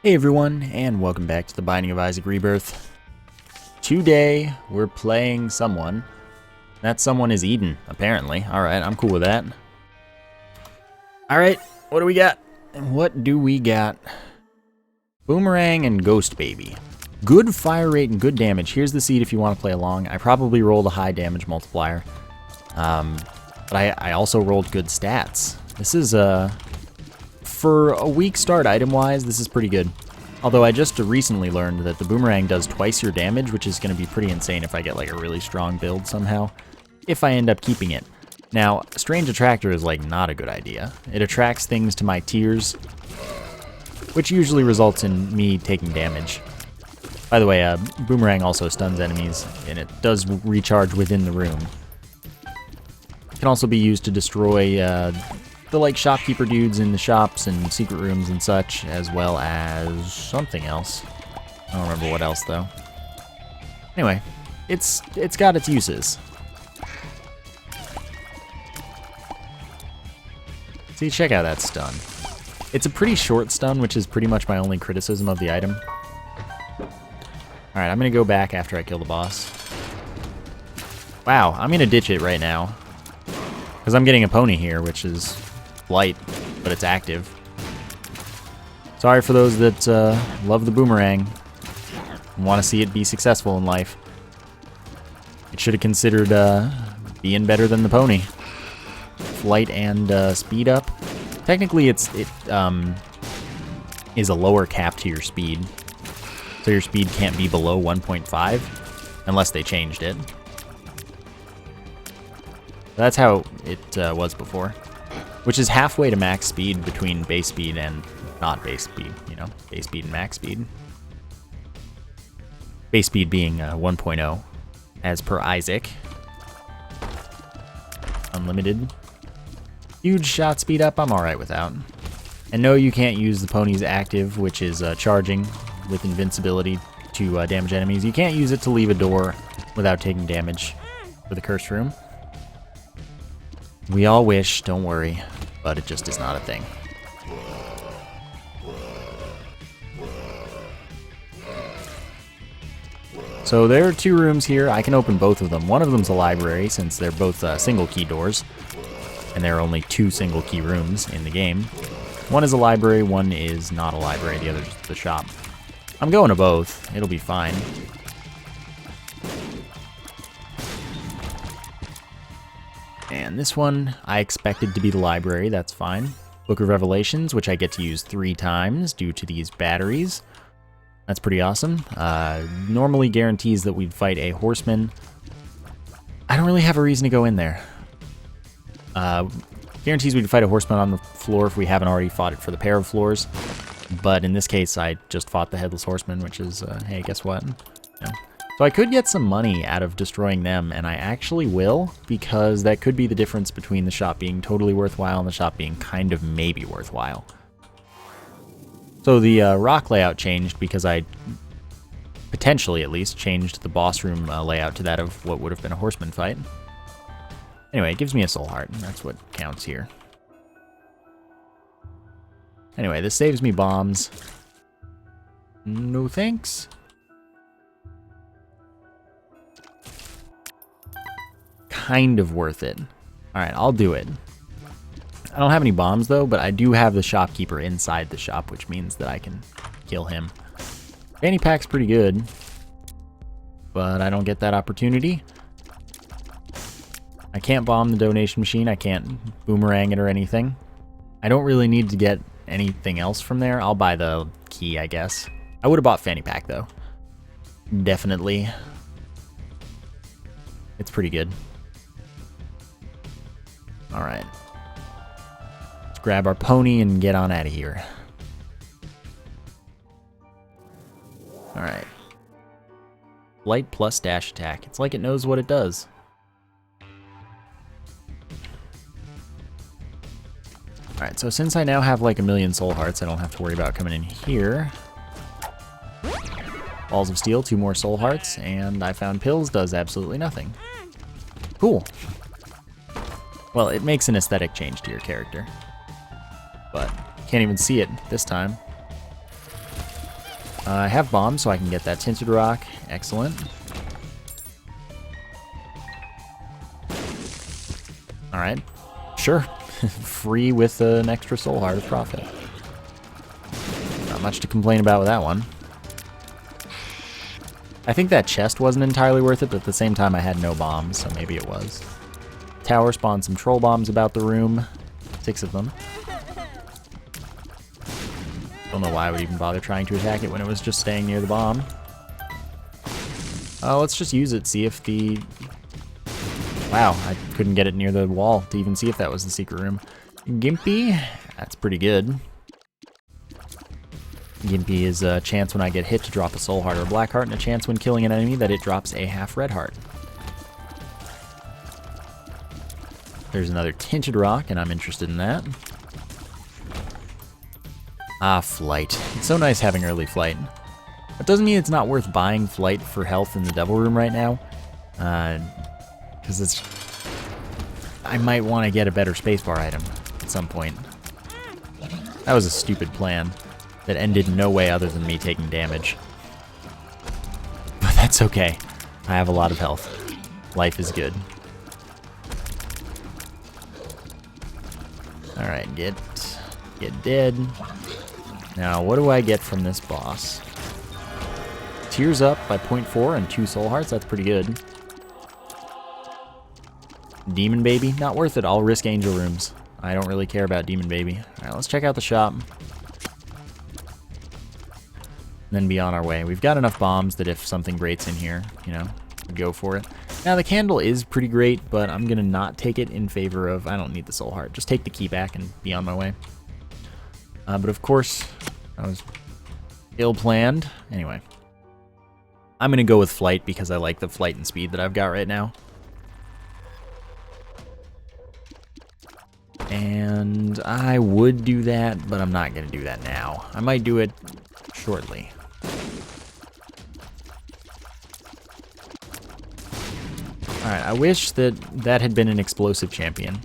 Hey everyone, and welcome back to the Binding of Isaac Rebirth. Today, we're playing someone. That someone is Eden, apparently. Alright, I'm cool with that. Alright, what do we got? What do we got? Boomerang and Ghost Baby. Good fire rate and good damage. Here's the seed if you want to play along. I probably rolled a high damage multiplier. But I also rolled good stats. This is, for a weak start item-wise, this is pretty good. Although I just recently learned that the Boomerang does twice your damage, which is going to be pretty insane if I get like a really strong build somehow, if I end up keeping it. Now, Strange Attractor is like not a good idea. It attracts things to my tiers, which usually results in me taking damage. By the way, Boomerang also stuns enemies, and it does recharge within the room. It can also be used to destroy the like shopkeeper dudes in the shops and secret rooms and such, as well as something else. I don't remember what else though. Anyway, it's got its uses. See, check out that stun. It's a pretty short stun, which is pretty much my only criticism of the item. Alright, I'm gonna go back after I kill the boss. Wow, I'm gonna ditch it right now. Because I'm getting a pony here, which is light, but it's active. Sorry for those that love the Boomerang and want to see it be successful in life. It should have considered being better than the pony. Flight and speed up. Technically, it is a lower cap to your speed, so your speed can't be below 1.5 unless they changed it. That's how it was before, which is halfway to max speed between base speed and not base speed, you know, base speed and max speed. Base speed being 1.0, as per Isaac. Unlimited. Huge shot speed up, I'm alright without. And no, you can't use the pony's active, which is charging with invincibility to damage enemies. You can't use it to leave a door without taking damage for the cursed room. We all wish, don't worry, but it just is not a thing. So there are two rooms here. I can open both of them. One of them's a library, since they're both single key doors, and there are only two single key rooms in the game. One is a library, one is not a library, the other's the shop. I'm going to both. It'll be fine. And this one, I expected to be the library, that's fine. Book of Revelations, which I get to use 3 times due to these batteries. That's pretty awesome. Normally guarantees that we'd fight a horseman. I don't really have a reason to go in there. Guarantees we'd fight a horseman on the floor if we haven't already fought it for the pair of floors. But in this case, I just fought the Headless Horseman, which is, hey, guess what? No. So I could get some money out of destroying them, and I actually will, because that could be the difference between the shop being totally worthwhile and the shop being kind of maybe worthwhile. So the rock layout changed because I, potentially at least, changed the boss room layout to that of what would have been a horseman fight. Anyway, it gives me a soul heart, and that's what counts here. Anyway, this saves me bombs. No thanks. Kind of worth it. Alright, I'll do it. I don't have any bombs though, but I do have the shopkeeper inside the shop, which means that I can kill him. Fanny pack's pretty good, but I don't get that opportunity. I can't bomb the donation machine, I can't boomerang it or anything. I don't really need to get anything else from there. I'll buy the key, I guess. I would have bought fanny pack though. Definitely. It's pretty good. Alright. Let's grab our pony and get on out of here. Alright. Light plus dash attack. It's like it knows what it does. Alright, so since I now have like 1,000,000 soul hearts, I don't have to worry about coming in here. Balls of Steel, 2 more soul hearts, and I found pills, does absolutely nothing. Cool. Well, it makes an aesthetic change to your character, but you can't even see it this time. I have bombs, so I can get that Tinted Rock. Excellent. Alright. Sure. Free with an extra Soul Heart of profit. Not much to complain about with that one. I think that chest wasn't entirely worth it, but at the same time I had no bombs, so maybe it was. Tower spawned some troll bombs about the room. 6 of them. Don't know why I would even bother trying to attack it when it was just staying near the bomb. Let's just use it, see if the... Wow, I couldn't get it near the wall to even see if that was the secret room. Gimpy, that's pretty good. Gimpy is a chance when I get hit to drop a Soul Heart or a Blackheart, and a chance when killing an enemy that it drops a half Red Heart. There's another Tinted Rock, and I'm interested in that. Ah, Flight. It's so nice having early Flight. That doesn't mean it's not worth buying Flight for health in the Devil Room right now. Because it's... I might want to get a better spacebar item at some point. That was a stupid plan that ended no way other than me taking damage. But that's okay. I have a lot of health. Life is good. Alright, get dead. Now, what do I get from this boss? Tears up by 0.4 and 2 Soul Hearts. That's pretty good. Demon Baby, not worth it. I'll risk Angel Rooms. I don't really care about Demon Baby. Alright, let's check out the shop. Then be on our way. We've got enough bombs that if something great's in here, you know, go for it. Now, the candle is pretty great, but I'm going to not take it in favor of... I don't need the Soul Heart. Just take the key back and be on my way. But of course, that was ill-planned. Anyway. I'm going to go with Flight because I like the flight and speed that I've got right now. And I would do that, but I'm not going to do that now. I might do it shortly. Alright, I wish that that had been an explosive champion.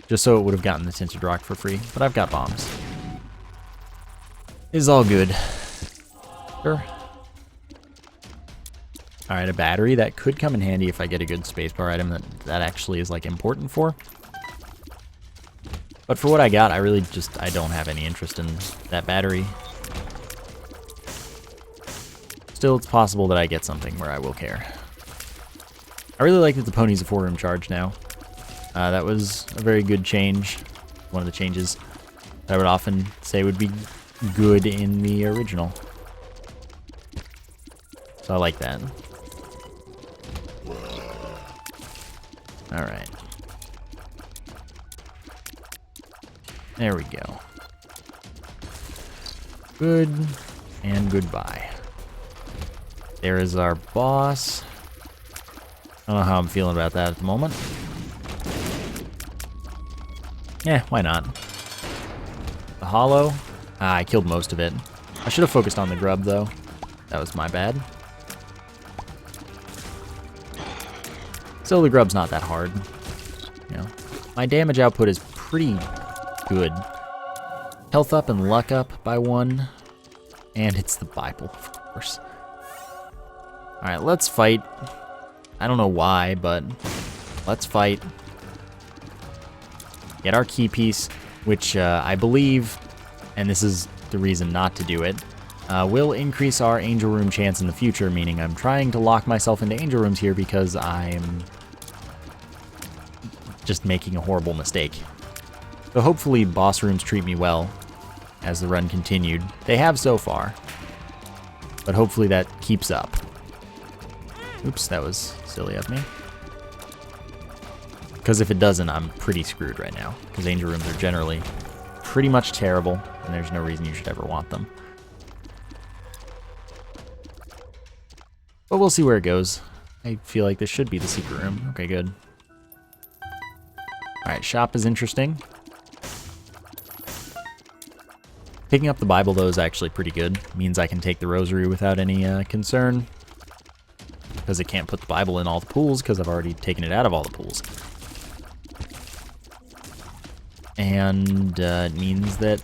Just so it would have gotten the Tinted Rock for free, but I've got bombs. It's all good. Sure. Alright, a battery. That could come in handy if I get a good spacebar item that actually is, like, important for. But for what I got, I don't have any interest in that battery. Still, it's possible that I get something where I will care. I really like that the pony's a 4-room charge now. That was a very good change. One of the changes that I would often say would be good in the original. So I like that. Alright. There we go. Good and goodbye. There is our boss. I don't know how I'm feeling about that at the moment. Yeah, why not? The hollow. I killed most of it. I should have focused on the grub, though. That was my bad. Still, the grub's not that hard. You know, my damage output is pretty good. Health up and luck up by 1. And it's the Bible, of course. Alright, let's fight. I don't know why, but let's fight. Get our key piece, which I believe, and this is the reason not to do it, will increase our Angel Room chance in the future, meaning I'm trying to lock myself into Angel Rooms here because I'm just making a horrible mistake. So hopefully boss rooms treat me well as the run continued. They have so far, but hopefully that keeps up. Oops, that was silly of me. Because if it doesn't, I'm pretty screwed right now. Because Angel Rooms are generally pretty much terrible, and there's no reason you should ever want them. But we'll see where it goes. I feel like this should be the secret room. Okay, good. Alright, shop is interesting. Picking up the Bible, though, is actually pretty good. Means I can take the rosary without any concern. Because it can't put the Bible in all the pools, because I've already taken it out of all the pools. And it means that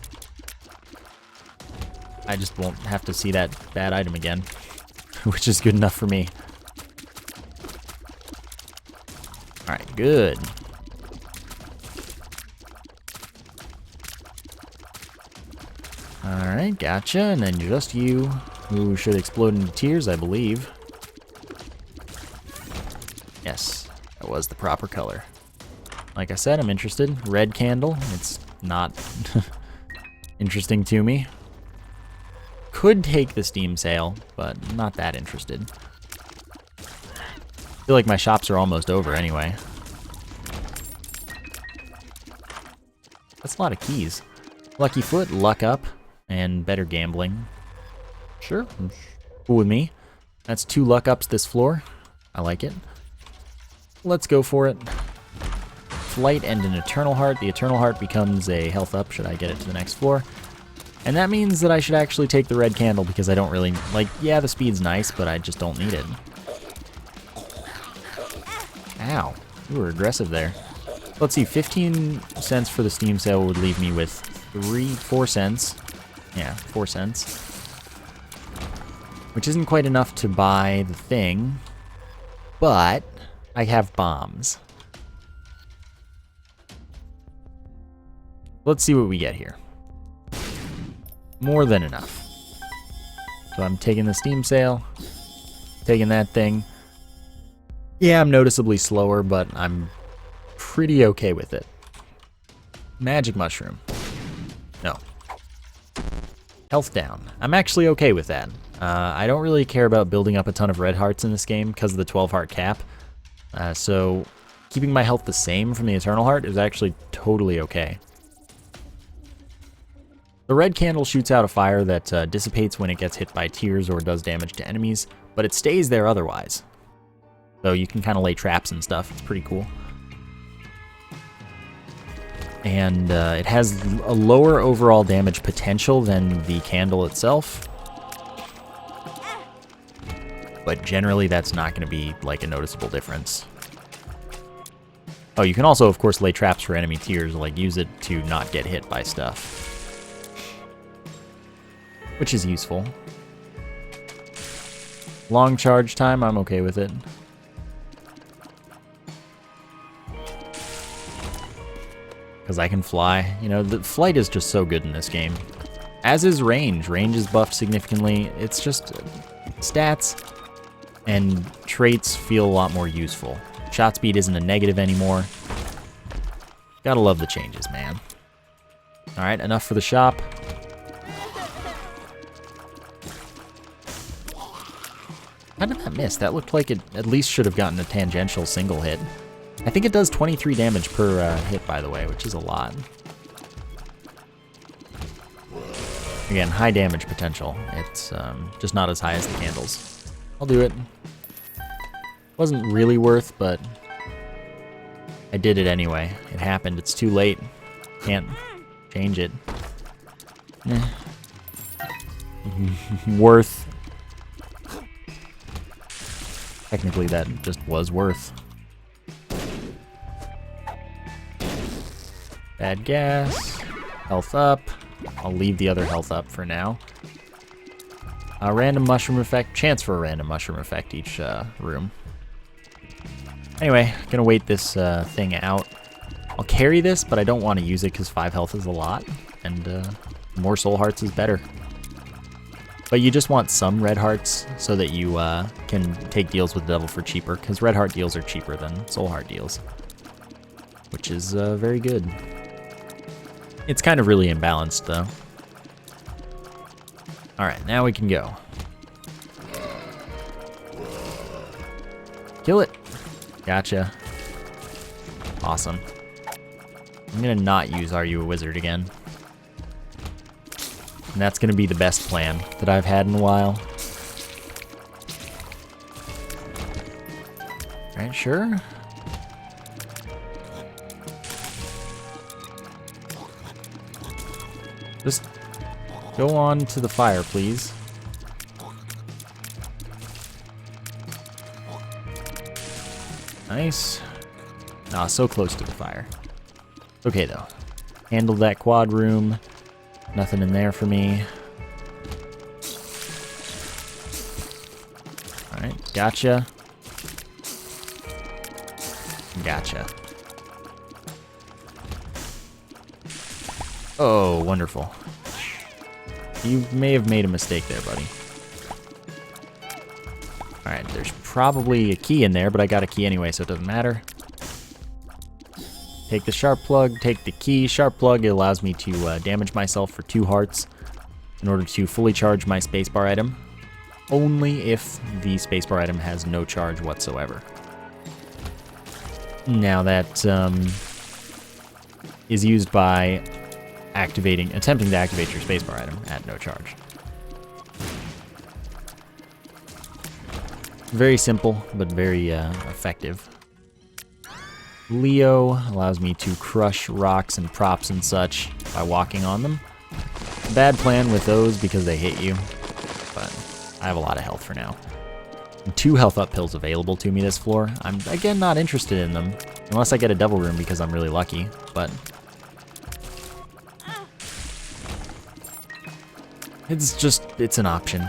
I just won't have to see that bad item again, which is good enough for me. Alright, good. Alright, gotcha, and then just you, who should explode into tears, I believe. Yes, that was the proper color. Like I said, I'm interested. Red candle, it's not interesting to me. Could take the Steam sale, but not that interested. I feel like my shops are almost over anyway. That's a lot of keys. Lucky foot, luck up, and better gambling. Sure, cool with me. That's 2 luck ups this floor. I like it. Let's go for it. Flight and an Eternal Heart. The Eternal Heart becomes a health up should I get it to the next floor. And that means that I should actually take the red candle because I don't really, like, yeah, the speed's nice, but I just don't need it. Ow, you were aggressive there. Let's see, 15 cents for the Steam sale would leave me with 4 cents. Yeah, 4 cents. Which isn't quite enough to buy the thing, but I have bombs. Let's see what we get here. More than enough. So I'm taking the Steam sale, taking that thing. Yeah, I'm noticeably slower, but I'm pretty okay with it. Magic mushroom. No. Health down. I'm actually okay with that. I don't really care about building up a ton of red hearts in this game because of the 12 heart cap. So keeping my health the same from the Eternal Heart is actually totally okay. The red candle shoots out a fire that dissipates when it gets hit by tears or does damage to enemies, but it stays there otherwise. So you can kind of lay traps and stuff. It's pretty cool. And it has a lower overall damage potential than the candle itself. But generally that's not going to be like a noticeable difference. Oh, you can also, of course, lay traps for enemy tears, like use it to not get hit by stuff. Which is useful. Long charge time, I'm okay with it. Because I can fly. You know, the flight is just so good in this game. As is range. Range is buffed significantly. It's just stats and traits feel a lot more useful. Shot speed isn't a negative anymore. Gotta love the changes, man. Alright, enough for the shop. How did that miss? That looked like it at least should have gotten a tangential single hit. I think it does 23 damage per hit, by the way, which is a lot. Again, high damage potential. It's just not as high as the candles. I'll do it. Wasn't really worth, but I did it anyway. It happened. It's too late. Can't change it. Worth. Technically, that just was worth. Bad gas. Health up. I'll leave the other health up for now. Random mushroom effect. Chance for a random mushroom effect each room. Anyway, gonna wait this thing out. I'll carry this, but I don't want to use it because 5 health is a lot. And more soul hearts is better. But you just want some red hearts so that you can take deals with the devil for cheaper, because red heart deals are cheaper than soul heart deals, which is very good. It's kind of really imbalanced, though. Alright, now we can go. Kill it. Gotcha. Awesome. I'm gonna not use Are You a Wizard again. And that's going to be the best plan that I've had in a while. Alright, sure. Just go on to the fire, please. Nice. Ah, so close to the fire. Okay, though. Handled that quad room. Nothing in there for me. Alright, gotcha. Gotcha. Oh, wonderful. You may have made a mistake there, buddy. Alright, there's probably a key in there, but I got a key anyway, so it doesn't matter. Take the sharp plug, take the key. Sharp plug, it allows me to damage myself for 2 hearts in order to fully charge my spacebar item. Only if the spacebar item has no charge whatsoever. Now that is used by attempting to activate your spacebar item at no charge. Very simple, but very effective. Leo allows me to crush rocks and props and such by walking on them. Bad plan with those because they hit you, but I have a lot of health for now. 2 health up pills available to me this floor. I'm, again, not interested in them, unless I get a double room because I'm really lucky, but it's an option.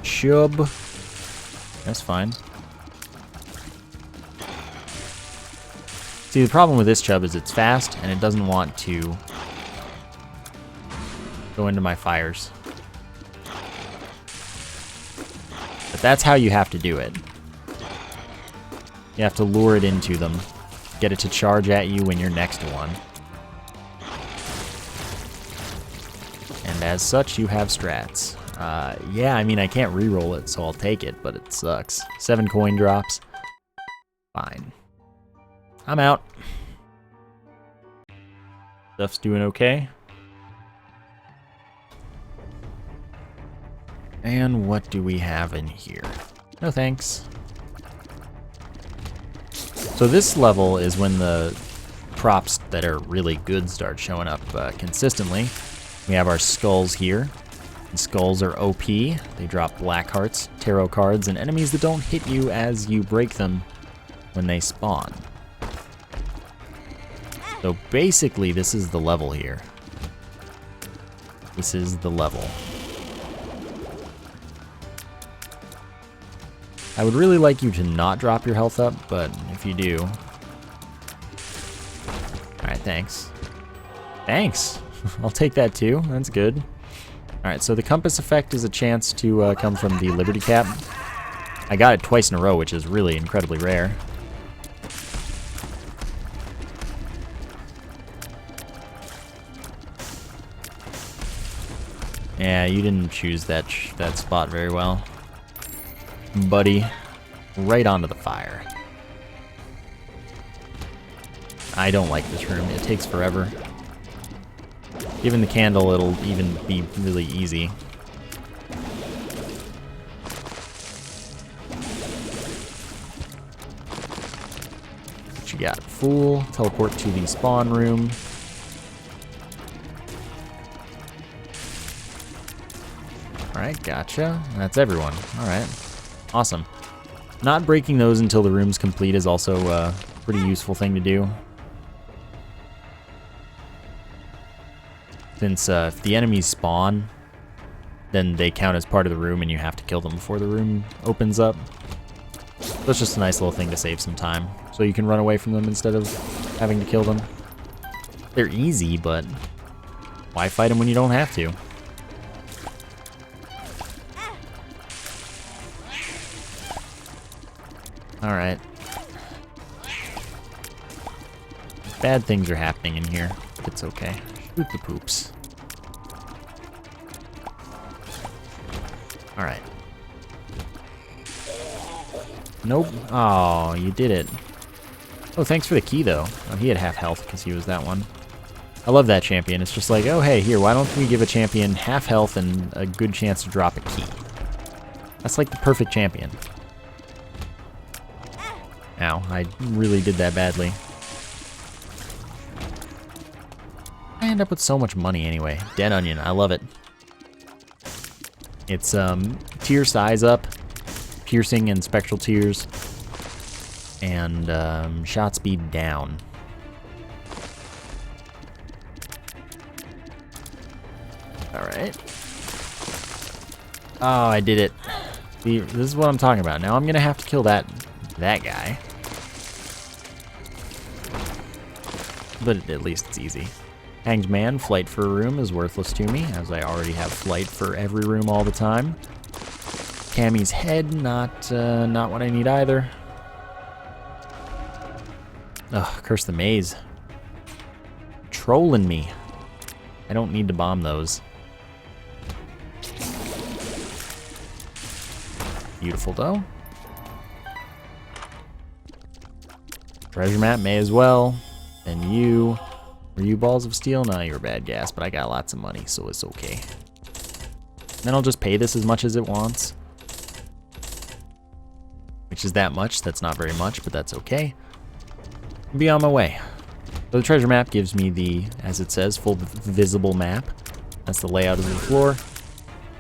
Chub. That's fine. See, the problem with this chub is it's fast, and it doesn't want to go into my fires. But that's how you have to do it. You have to lure it into them. Get it to charge at you when you're next to one. And as such, you have strats. Yeah, I mean, I can't re-roll it, so I'll take it, but it sucks. 7 coin drops. Fine. I'm out. Stuff's doing okay. And what do we have in here? No thanks. So this level is when the props that are really good start showing up consistently. We have our skulls here. The skulls are OP. They drop Blackhearts, tarot cards, and enemies that don't hit you as you break them when they spawn. So basically, this is the level here. This is the level. I would really like you to not drop your health up, but if you do... Alright, thanks. Thanks! I'll take that too, that's good. Alright, so the compass effect is a chance to come from the Liberty Cap. I got it twice in a row, which is really incredibly rare. Yeah, you didn't choose that spot very well. Buddy, right onto the fire. I don't like this room, it takes forever. Given the candle, it'll even be really easy. What you got? Fool. Teleport to the spawn room. Alright, gotcha. That's everyone. Alright. Awesome. Not breaking those until the room's complete is also a pretty useful thing to do. Since if the enemies spawn, then they count as part of the room and you have to kill them before the room opens up. So it's just a nice little thing to save some time. So you can run away from them instead of having to kill them. They're easy, but why fight them when you don't have to? Alright. Bad things are happening in here. It's okay. Shoot the poops. Alright. Nope. Oh, you did it. Oh, thanks for the key, though. Oh, he had half health because he was that one. I love that champion. It's just like, oh, hey, here, why don't we give a champion half health and a good chance to drop a key? That's like the perfect champion. Ow, I really did that badly. I end up with so much money anyway. Dead Onion, I love it. It's tear size up, piercing and spectral tears, and shot speed down. Alright. Oh, I did it. See, this is what I'm talking about. Now I'm gonna have to kill that guy. But at least it's easy. Hanged Man, flight for a room is worthless to me, as I already have flight for every room all the time. Cammy's head, not what I need either. Ugh, curse the maze. Trolling me. I don't need to bomb those. Beautiful though. Treasure map may as well. And you. Were you balls of steel? No, you're bad gas, but I got lots of money, so it's okay. Then I'll just pay this as much as it wants. Which is that much. That's not very much, but that's okay. I'll be on my way. So the treasure map gives me the, as it says, full visible map. That's the layout of the floor,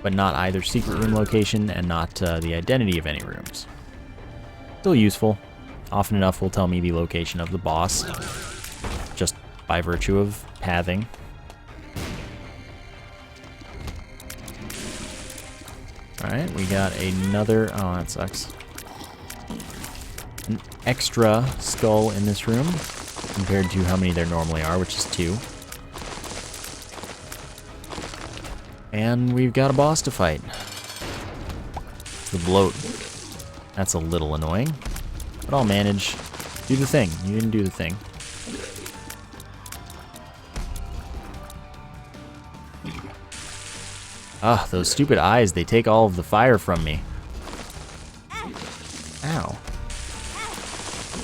but not either secret room location and not the identity of any rooms. Still useful. Often enough will tell me the location of the boss, just by virtue of pathing. Alright, we got another, oh that sucks. An extra skull in this room, compared to how many there normally are, which is 2. And we've got a boss to fight. The bloat. That's a little annoying. But I'll manage. Do the thing. You didn't do the thing. Ah, those stupid eyes. They take all of the fire from me. Ow.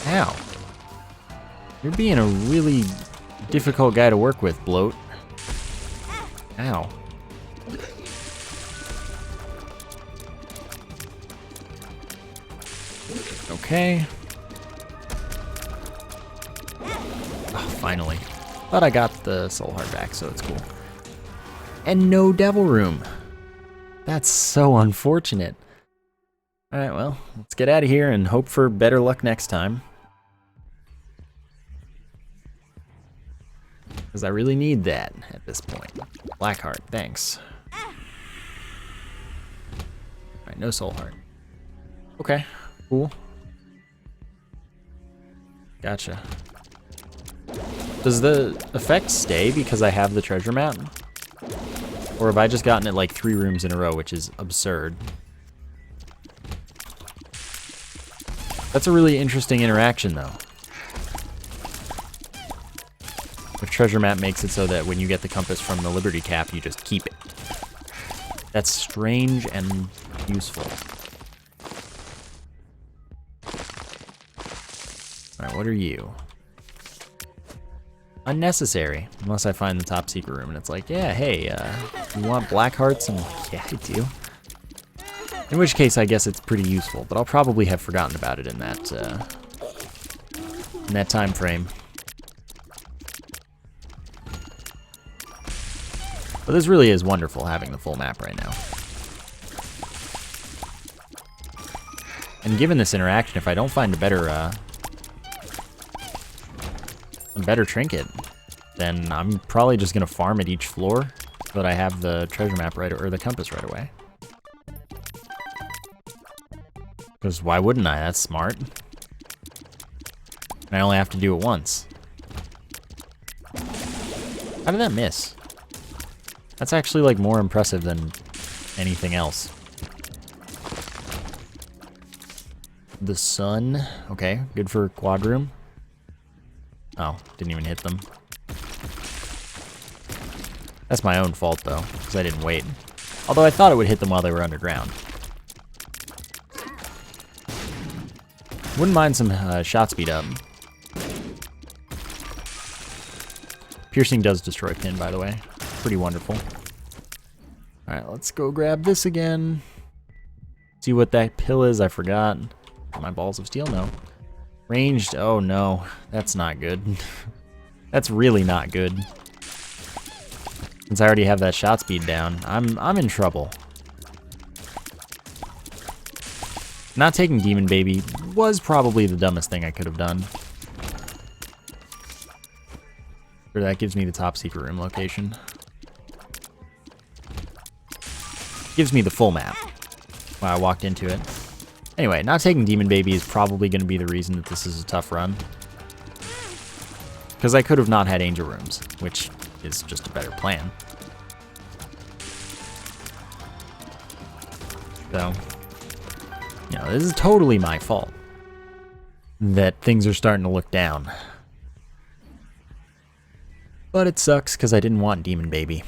Ow. You're being a really difficult guy to work with, bloat. Ow. Okay. Oh, finally. But I got the soul heart back, so it's cool. And no devil room. That's so unfortunate. Alright, well, let's get out of here and hope for better luck next time. Because I really need that at this point. Blackheart, thanks. Alright, no soul heart. Okay, cool. Gotcha. Does the effect stay because I have the treasure map? Or have I just gotten it like 3 rooms in a row, which is absurd? That's a really interesting interaction, though. The treasure map makes it so that when you get the compass from the Liberty Cap, you just keep it. That's strange and useful. Alright, what are you? Unnecessary. Unless I find the top secret room and it's like, yeah, hey, you want black hearts? And I'm like, yeah, I do. In which case, I guess it's pretty useful, but I'll probably have forgotten about it in that time frame. But this really is wonderful, having the full map right now. And given this interaction, if I don't find a better trinket, then I'm probably just gonna farm at each floor so that I have the treasure map right, or the compass right away. Because why wouldn't I? That's smart. And I only have to do it once. How did that miss? That's actually like more impressive than anything else. The sun. Okay, good for quad room. Oh, didn't even hit them. That's my own fault though, because I didn't wait. Although I thought it would hit them while they were underground. Wouldn't mind some shot speed up. Piercing does destroy pin, by the way. Pretty wonderful. Alright, let's go grab this again. See what that pill is, I forgot. My balls of steel, no. Ranged, oh no. That's not good. That's really not good. Since I already have that shot speed down, I'm in trouble. Not taking Demon Baby was probably the dumbest thing I could have done. Or that gives me the top secret room location. Gives me the full map when I walked into it. Anyway, not taking Demon Baby is probably going to be the reason that this is a tough run. Because I could have not had Angel Rooms, which is just a better plan. So, you know, this is totally my fault that things are starting to look down. But it sucks because I didn't want Demon Baby.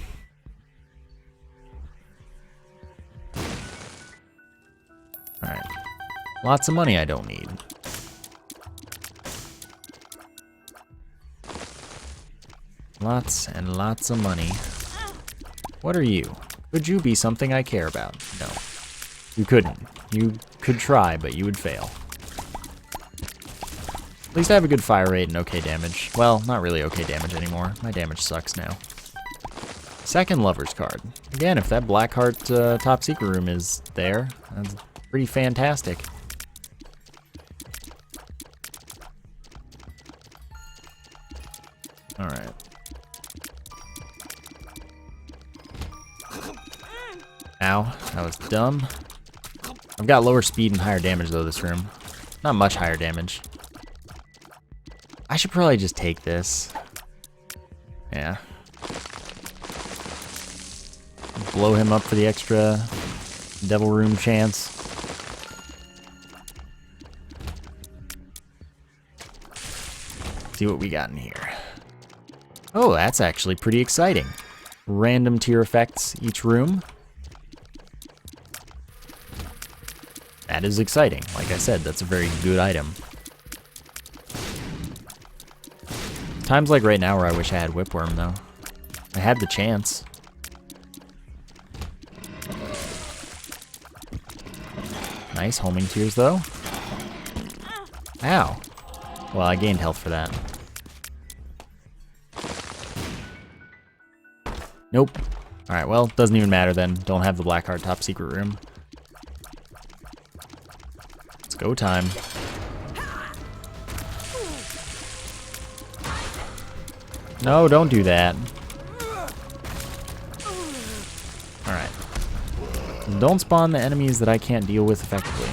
Alright. Lots of money I don't need. Lots and lots of money. What are you? Could you be something I care about? No. You couldn't. You could try, but you would fail. At least I have a good fire rate and okay damage. Well, not really okay damage anymore. My damage sucks now. Second Lover's card. Again, if that Blackheart top secret room is there, that's pretty fantastic. Alright. Ow, that was dumb. I've got lower speed and higher damage though this room. Not much higher damage. I should probably just take this. Yeah. Blow him up for the extra Devil Room chance. See what we got in here. Oh, that's actually pretty exciting. Random tier effects each room. That is exciting. Like I said, that's a very good item. Times like right now where I wish I had Whipworm, though. I had the chance. Nice homing tears, though. Ow. Well, I gained health for that. Nope. Alright, well, doesn't even matter then. Don't have the Blackheart top secret room. It's go time. No, don't do that. Alright. Don't spawn the enemies that I can't deal with effectively.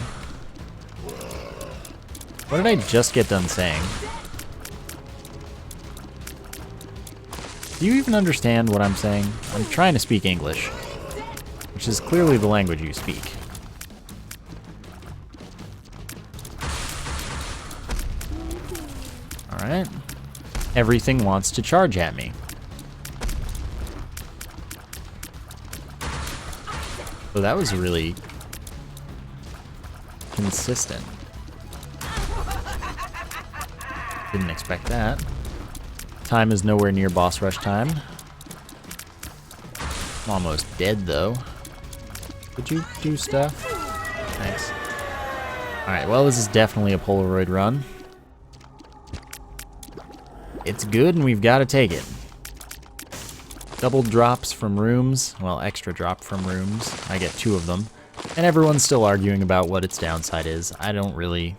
What did I just get done saying? Do you even understand what I'm saying? I'm trying to speak English, which is clearly the language you speak. Alright. Everything wants to charge at me. So that was really consistent. Didn't expect that. Time is nowhere near boss rush time. I'm almost dead though. Could you do stuff? Thanks. Alright, well this is definitely a Polaroid run. It's good and we've got to take it. Double drops from rooms. Well, extra drop from rooms. I get 2 of them. And everyone's still arguing about what its downside is. I don't really...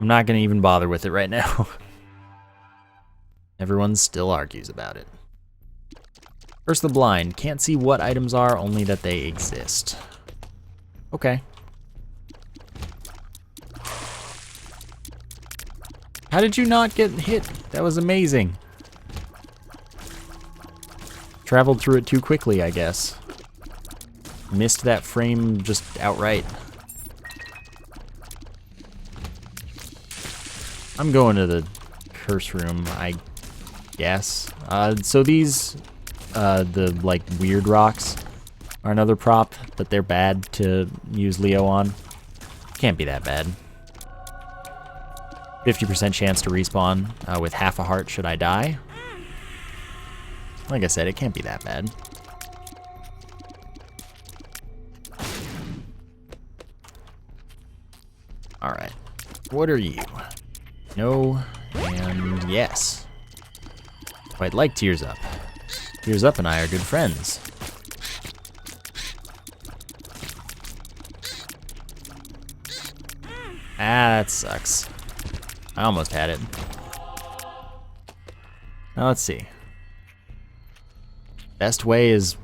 I'm not going to even bother with it right now. Everyone still argues about it. First the blind. Can't see what items are, only that they exist. Okay. How did you not get hit? That was amazing. Traveled through it too quickly, I guess. Missed that frame just outright. I'm going to the curse room, I guess. So these, the like weird rocks are another prop, but they're bad to use Leo on. Can't be that bad. 50% chance to respawn with half a heart should I die. Like I said, it can't be that bad. Alright. What are you? No, and yes. Quite like Tears Up. Tears Up and I are good friends. Ah, that sucks. I almost had it. Now let's see. Best way is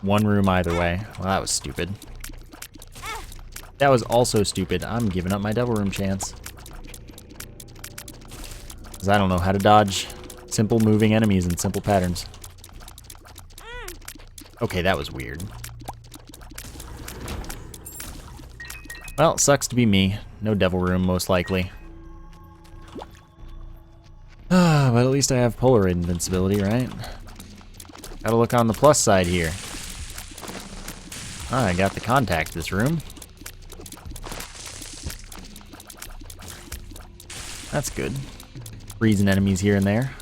One room either way. Well, that was stupid. That was also stupid. I'm giving up my double room chance. Because I don't know how to dodge simple moving enemies in simple patterns. Okay, that was weird. Well, sucks to be me. No devil room, most likely. But at least I have Polaroid invincibility, right? Gotta look on the plus side here. I got the contact this room. That's good. Freezing enemies here and there.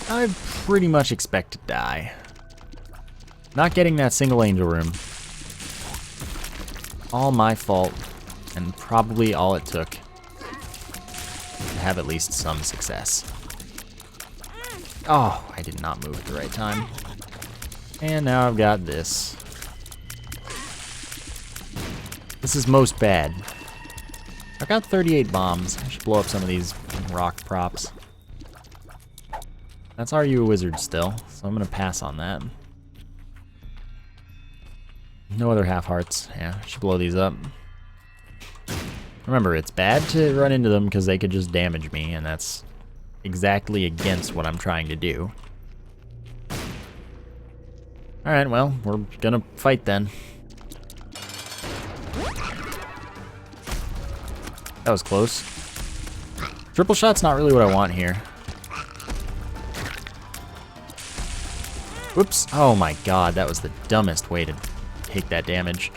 I pretty much expect to die. Not getting that single angel room. All my fault, and probably all it took to have at least some success. Oh, I did not move at the right time. And now I've got this. This is most bad. I've got 38 bombs. I should blow up some of these rock props. That's Are You a Wizard still, so I'm gonna pass on that. No other half hearts. Yeah, I should blow these up. Remember, it's bad to run into them because they could just damage me, and that's exactly against what I'm trying to do. Alright, well, we're gonna fight then. That was close. Triple shot's not really what I want here. Whoops. Oh my god, that was the dumbest way to take that damage.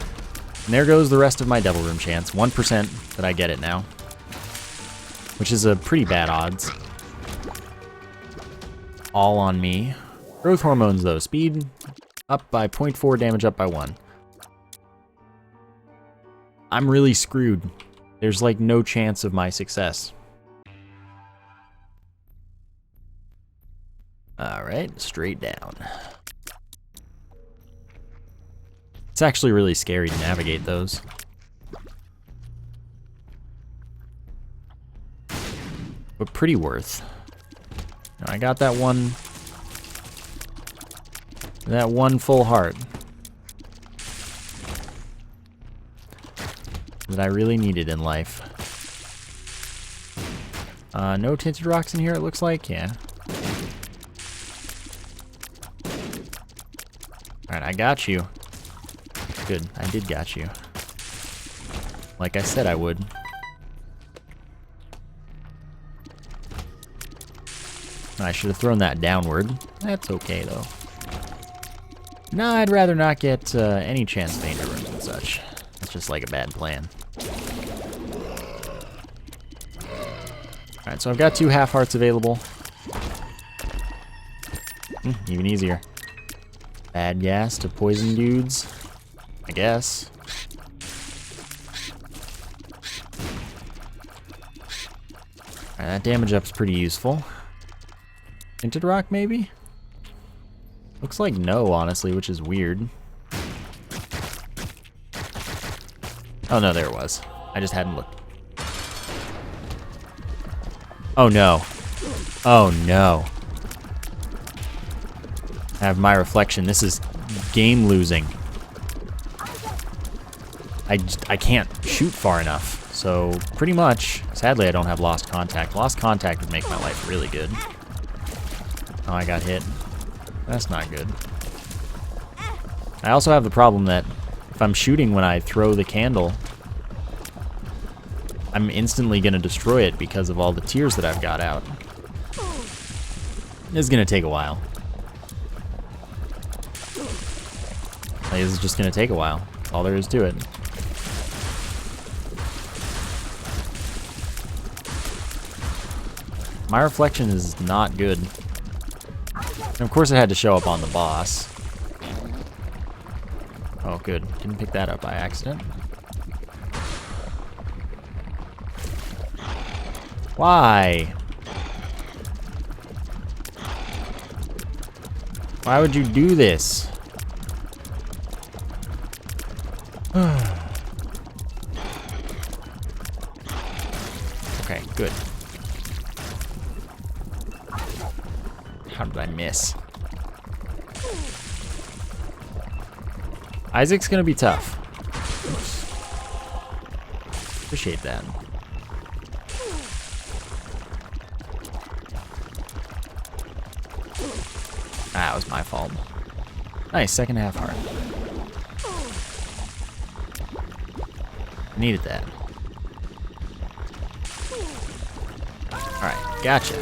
And there goes the rest of my double room chance. 1% that I get it now. Which is a pretty bad odds. All on me. Growth hormones though. Speed up by 0.4, damage up by 1. I'm really screwed. There's like no chance of my success. Alright, straight down. It's actually really scary to navigate those. But pretty worth. Now, I got that one full heart that I really needed in life. No tinted rocks in here, it looks like. Yeah. Alright, I got you. Good, I did got you. Like I said I would. I should have thrown that downward. That's okay, though. No, I'd rather not get any chance danger rooms and such. That's just like a bad plan. Alright, so I've got 2 half hearts available. Even easier. Add gas to poison dudes, I guess. Alright, that damage up's pretty useful. Tinted rock, maybe? Looks like no, honestly, which is weird. Oh no, there it was. I just hadn't looked. Oh no. Oh no. I have my reflection. This is game losing. I can't shoot far enough. So pretty much, sadly I don't have lost contact. Lost contact would make my life really good. Oh, I got hit. That's not good. I also have the problem that if I'm shooting when I throw the candle, I'm instantly going to destroy it because of all the tears that I've got out. It's going to take a while. Like, this is just going to take a while. That's all there is to it. My reflection is not good. And of course it had to show up on the boss. Oh, good. Didn't pick that up by accident. Why? Why would you do this? Okay, good. How did I miss? Isaac's gonna be tough. Appreciate that. That was my fault. Nice, second half heart. Needed that. Alright, gotcha.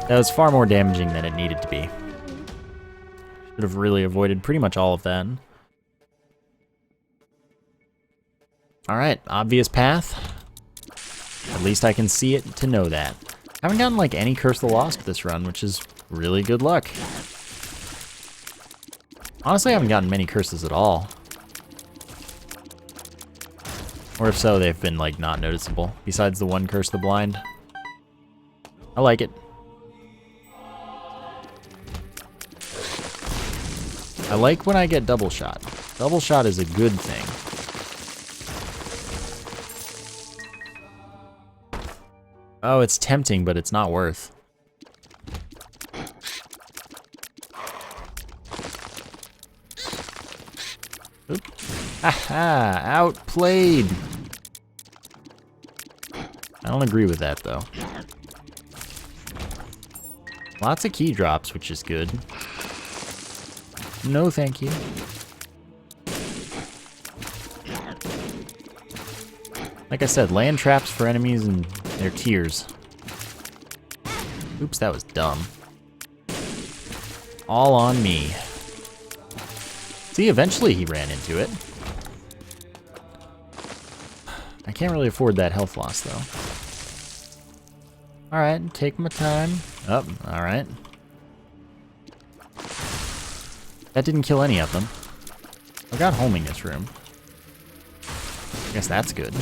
That was far more damaging than it needed to be. Should have really avoided pretty much all of that. Alright, obvious path. At least I can see it to know that. I haven't gotten like any Curse of the Lost this run, which is really good luck. Honestly, I haven't gotten many curses at all. Or if so, they've been like not noticeable. Besides the one Curse of the Blind. I like it. I like when I get double shot. Double shot is a good thing. Oh, it's tempting, but it's not worth. Oop. Haha, outplayed. I don't agree with that, though. Lots of key drops, which is good. No, thank you. Like I said, land traps for enemies and their tears. Oops, that was dumb. All on me. See, eventually he ran into it. I can't really afford that health loss, though. Alright, take my time. Oh, alright. That didn't kill any of them. I got homing this room. I guess that's good.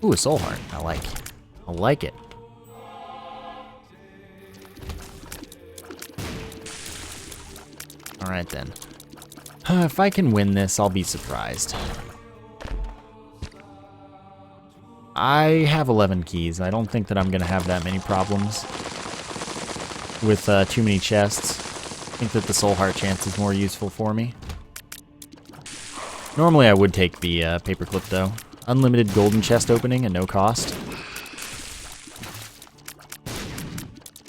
Ooh, a soul heart. I like it. Alright then. If I can win this, I'll be surprised. I have 11 keys. I don't think that I'm going to have that many problems with too many chests. I think that the soul heart chance is more useful for me. Normally I would take the paperclip though. Unlimited golden chest opening at no cost.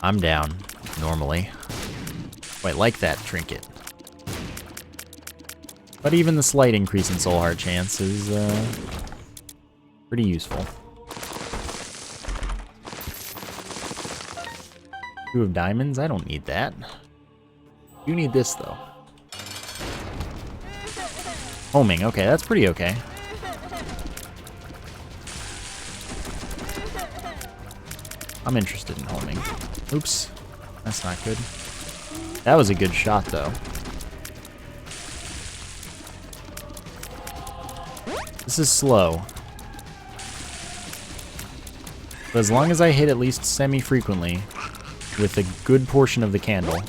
I'm down, normally. Quite like that trinket. But even the slight increase in soul heart chance is pretty useful. 2 of diamonds, I don't need that. You need this though. Homing, okay, that's pretty okay. I'm interested in homing. Oops, that's not good. That was a good shot though. This is slow. But as long as I hit at least semi-frequently with a good portion of the candle,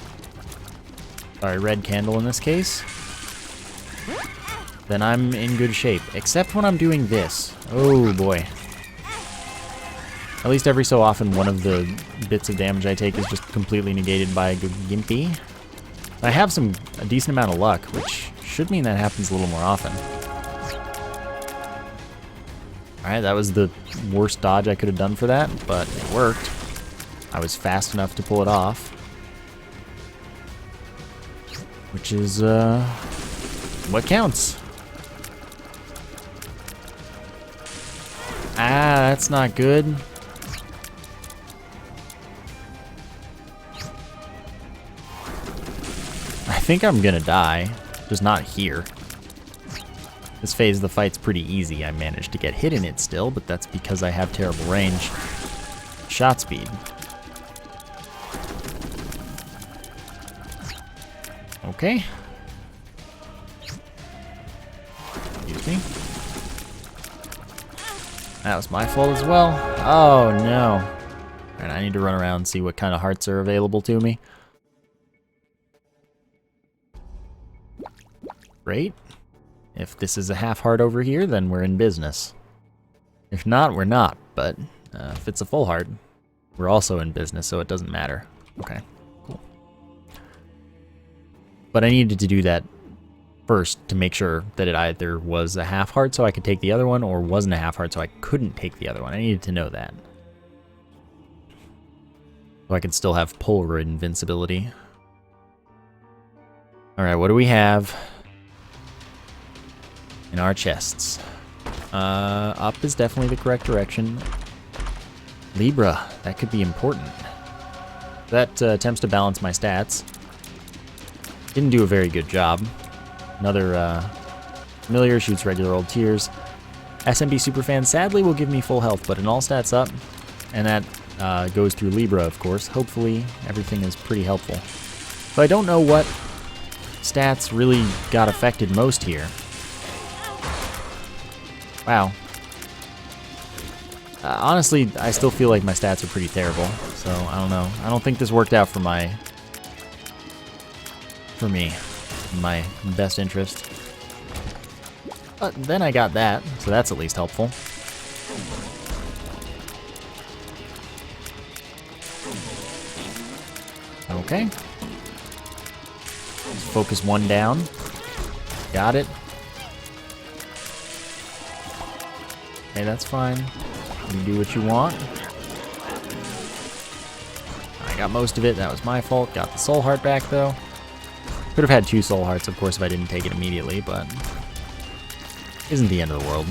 sorry, red candle in this case, then I'm in good shape. Except when I'm doing this. Oh boy. At least every so often one of the bits of damage I take is just completely negated by a good gimpy. I have a decent amount of luck, which should mean that happens a little more often. Alright, that was the worst dodge I could have done for that, but it worked. I was fast enough to pull it off. Which is, what counts. Ah, that's not good. I think I'm gonna die, just not here. This phase of the fight's pretty easy. I managed to get hit in it still, but that's because I have terrible range. Shot speed. Okay. Excuse me. That was my fault as well. Oh no. Alright, I need to run around and see what kind of hearts are available to me. Great. If this is a half heart over here, then we're in business. If not, we're not, but if it's a full heart, We're also in business, so it doesn't matter. Okay, cool. But I needed to do that first to make sure that it either was a half heart so I could take the other one, or wasn't a half heart so I couldn't take the other one. I needed to know that. So I could still have polar invincibility. Alright, what do we have in our chests? Up is definitely the correct direction. Libra, that could be important. That attempts to balance my stats. Didn't do a very good job. Another familiar shoots regular old tears. SMB Superfan sadly will give me full health, but an all stats up, and that goes through Libra, of course. Hopefully everything is pretty helpful. So I don't know what stats really got affected most here. Wow. Honestly, I still feel like my stats are pretty terrible, so I don't know. I don't think this worked out for me, in my best interest. But then I got that, so that's at least helpful. Okay. Let's focus one down. Got it. Okay, that's fine. You do what you want. I got most of it. That was my fault. Got the soul heart back, though. Could have had 2 soul hearts, of course, if I didn't take it immediately, but isn't the end of the world.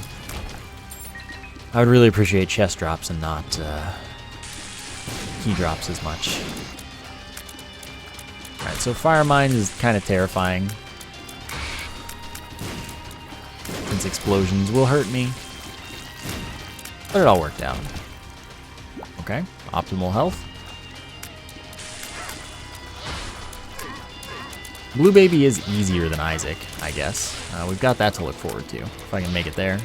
I would really appreciate chest drops and not key drops as much. Alright, so Fire Mine is kind of terrifying, since explosions will hurt me. But it all worked out. Okay, optimal health. Blue Baby is easier than Isaac, I guess. We've got that to look forward to, if I can make it there.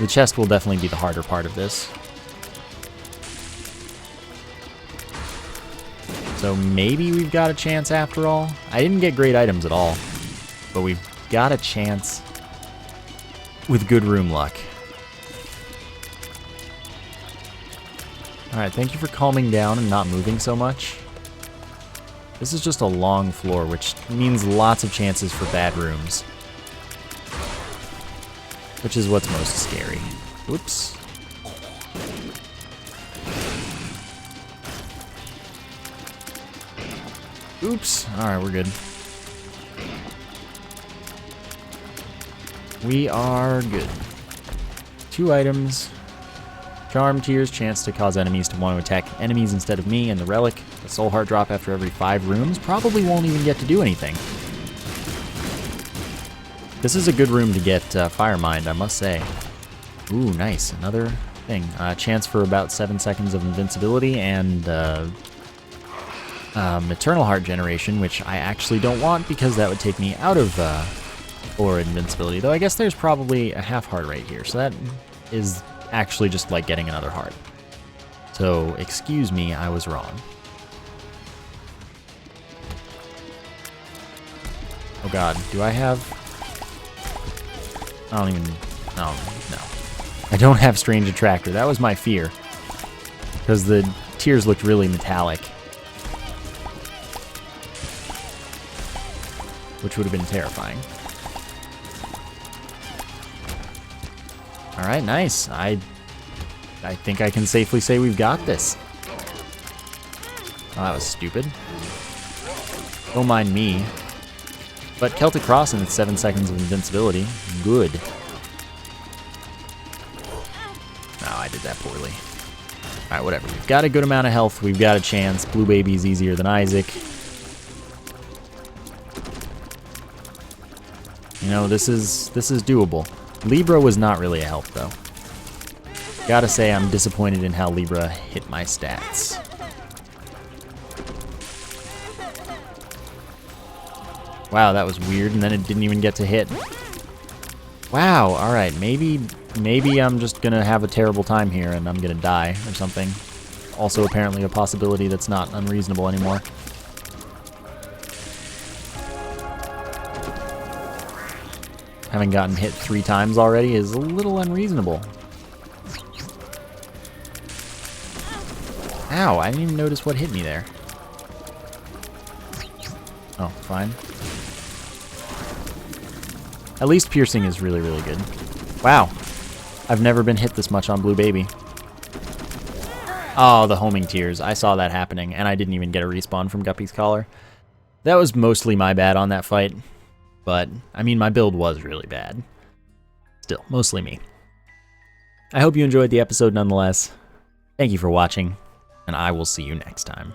The chest will definitely be the harder part of this. So maybe we've got a chance after all. I didn't get great items at all, but we've got a chance with good room luck. Alright, thank you for calming down and not moving so much. This is just a long floor, which means lots of chances for bad rooms. Which is what's most scary. Whoops. Oops. Alright, we're good. We are good. 2 items. Charm Tears, chance to cause enemies to want to attack enemies instead of me, and the Relic, a soul heart drop after every 5 rooms. Probably won't even get to do anything. This is a good room to get Fire Mind, I must say. Ooh, nice. Another thing. Chance for about 7 seconds of invincibility, and Eternal Heart Generation, which I actually don't want because that would take me out of or invincibility, though I guess there's probably a half heart right here, so that is actually just like getting another heart. So, excuse me, I was wrong. Oh god, do I have... I don't even... No. I don't have Strange Attractor. That was my fear. Because the tears looked really metallic. Which would have been terrifying. Alright, nice. I think I can safely say we've got this. Oh, that was stupid. Don't mind me. But Celtic Cross and its 7 seconds of invincibility. Good. No, I did that poorly. Alright, whatever. We've got a good amount of health. We've got a chance. Blue Baby's easier than Isaac. You know, this is doable. Libra was not really a help, though. Gotta say, I'm disappointed in how Libra hit my stats. Wow, that was weird, and then it didn't even get to hit. Wow, alright, maybe I'm just gonna have a terrible time here and I'm gonna die or something. Also apparently a possibility that's not unreasonable anymore. Having gotten hit 3 times already is a little unreasonable. Ow, I didn't even notice what hit me there. Oh, fine. At least piercing is really, really good. Wow. I've never been hit this much on Blue Baby. Oh, the homing tears. I saw that happening, and I didn't even get a respawn from Guppy's Collar. That was mostly my bad on that fight. But, I mean, my build was really bad. Still, mostly me. I hope you enjoyed the episode nonetheless. Thank you for watching, and I will see you next time.